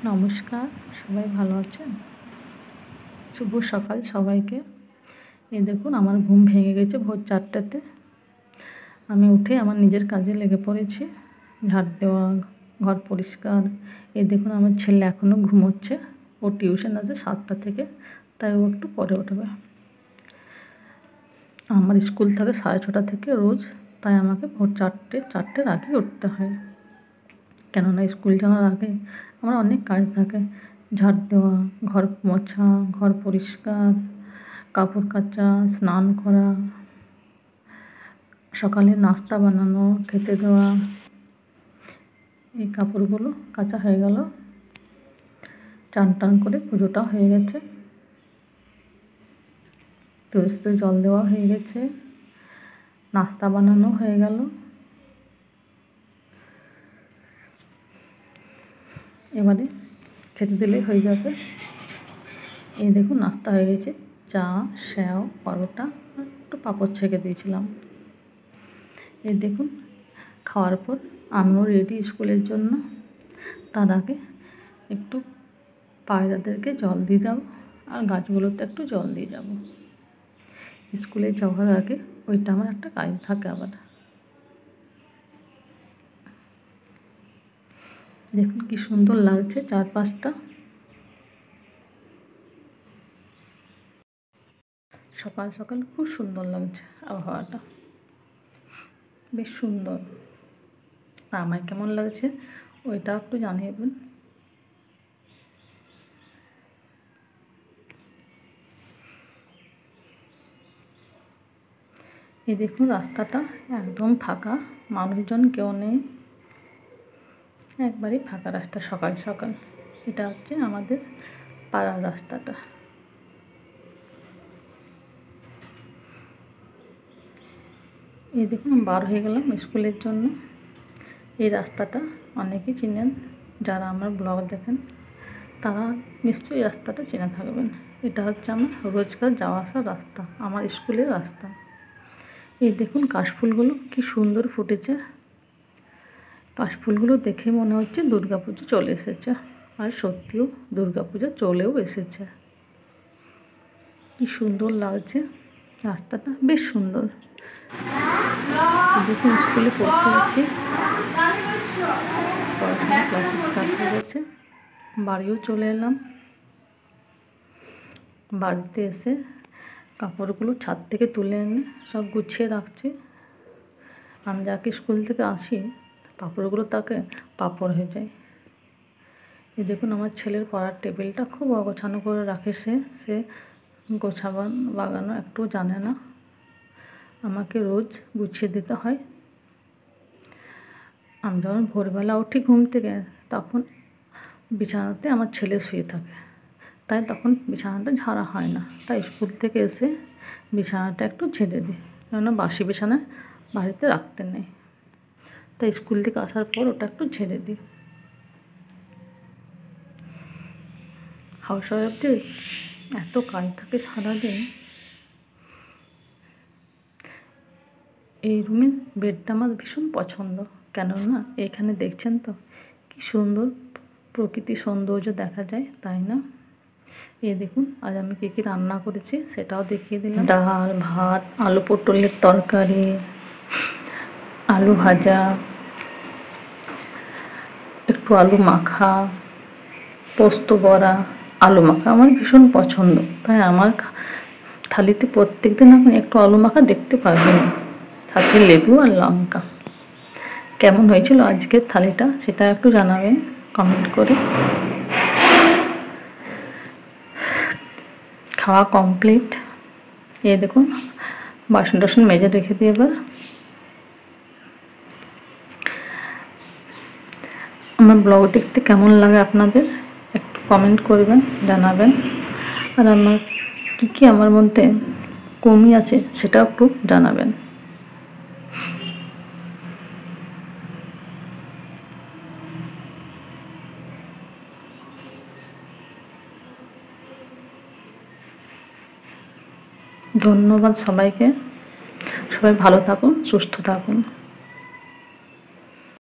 নমস্কার, সবাই ভালো আছেন? শুভ সকাল সবাইকে। এই দেখুন, আমার ঘুম ভেঙে গেছে ভোর 4টাতে। আমি উঠে আমার নিজের কাজে লেগে পড়েছি, ঝাড় দেওয়া, ঘর পরিষ্কার। এই দেখুন, আমার ছেলে এখনও ঘুমোচ্ছে। ও টিউশন আছে 7টা থেকে, তাই ও একটু পরে উঠবে। আমার স্কুল থাকে 6:30 থেকে রোজ, তাই আমাকে ভোর 4টার আগে উঠতে হয়। কেননা স্কুল যাওয়ার আগে আমার অনেক কাজ থাকে, ঝাড় দেওয়া, ঘর মোছা, ঘর পরিষ্কার, কাপড় কাচা, স্নান করা, সকালে নাস্তা বানানো, খেতে দেওয়া। এই কাপড়গুলো কাচা হয়ে গেল, চান টান করে পুজোটা হয়ে গেছে, তুলসীতে জল দেওয়া হয়ে গেছে, নাস্তা বানানো হয়ে গেল। এবারে খেতে দিলে হয়ে যাবে। এই দেখুন, নাস্তা হয়ে গেছে, চা, স্যাও, পরোটা আর একটু পাঁপড় ছেঁকে দিয়েছিলাম। এই দেখুন, খাওয়ার পর আমিও রেডি স্কুলের জন্য। তার আগে একটু পায়রাদেরকে জল দিয়ে যাব আর গাছগুলোতে একটু জল দিয়ে যাব। স্কুলে যাওয়ার আগে ওইটা আমার একটা কাজ থাকে আবার। দেখুন কি সুন্দর লাগছে চারপাশটা। সকাল সকাল খুব সুন্দর লাগছে আবহাওয়াটা, বেশ সুন্দর। আমায় কেমন লাগছে ওইটা একটু জানিয়েবেন। এই দেখুন, রাস্তাটা একদম ফাঁকা, মানুষজন কেউ নেই, একবারই ফাঁকা রাস্তা সকাল সকাল। এটা হচ্ছে আমাদের পাড়ার রাস্তাটা। এই দেখুন, বার হয়ে গেলাম স্কুলের জন্য। এই রাস্তাটা অনেকেই চিনেন, যারা আমার ব্লগ দেখেন তারা নিশ্চয়ই রাস্তাটা চেনে থাকবেন। এটা হচ্ছে আমার রোজকার যাওয়া আসার রাস্তা, আমার স্কুলের রাস্তা। এই দেখুন, কাশফুলগুলো কি সুন্দর ফুটেছে। কাশফুলগুলো দেখে মনে হচ্ছে দুর্গাপুজো চলে এসেছে, আর সত্যিও দুর্গাপুজো চলেও এসেছে। কি সুন্দর লাগছে রাস্তাটা, বেশ সুন্দর। দেখুন, স্কুলে পড়তে যাচ্ছি, পড়াশোনা ক্লাসে স্টার্ট হয়ে গেছে। বাড়িও চলে এলাম। বাড়িতে এসে কাপড়গুলো ছাদ থেকে তুলে এনে সব গুছিয়ে রাখছি। আমি যাকে স্কুল থেকে আসি কাপড়গুলো তাকে পাপড় হয়ে যায়। এই দেখুন, আমার ছেলের পড়ার টেবিলটা খুব অগোছানো করে রাখে। সে বাগানো একটু জানে না, আমাকে রোজ গুছিয়ে দিতে হয়। আমি যখন ভোরবেলা উঠি ঘুম থেকে, তখন বিছানাতে আমার ছেলে শুয়ে থাকে, তাই তখন বিছানাটা ঝাড়া হয় না। তাই স্কুল থেকে এসে বিছানাটা একটু ঝেড়ে দিই, কেননা বাসি বিছানায় বাড়িতে রাখতে নেই। তাই স্কুল থেকে আসার পর ওটা একটু ঝেড়ে দিই। হাউস ওয়াইফদের এত কাজ থাকে সারাদিন। এই রুমের বেডটা আমার ভীষণ পছন্দ, কেননা এখানে দেখছেন তো কি সুন্দর প্রকৃতি সৌন্দর্য দেখা যায়, তাই না? এই দেখুন, আজ আমি কী কী রান্না করেছি সেটাও দেখিয়ে দিলাম। ডাল, ভাত, আলু পটলের তরকারি, আলু ভাজা, একটু আলু মাখা, পোস্ত বড়া। আলু মাখা আমার ভীষণ পছন্দ, তাই আমার থালিতে প্রত্যেক দিন আপনি একটু আলু মাখা দেখতে পাবেন, সাথে লেবু আর লঙ্কা। কেমন হয়েছিল আজকের থালিটা সেটা একটু জানাবেন কমেন্ট করে। খাওয়া কমপ্লিট। এই দেখুন, বাসন টাসন মেজে রেখে দিই। এবার আমার ব্লগ দেখতে কেমন লাগে আপনাদের একটু কমেন্ট করবেন, জানাবেন। আর আমার কী আমার মধ্যে কমি আছে সেটাও একটু জানাবেন। ধন্যবাদ সবাইকে। সবাই ভালো থাকুন, সুস্থ থাকুন।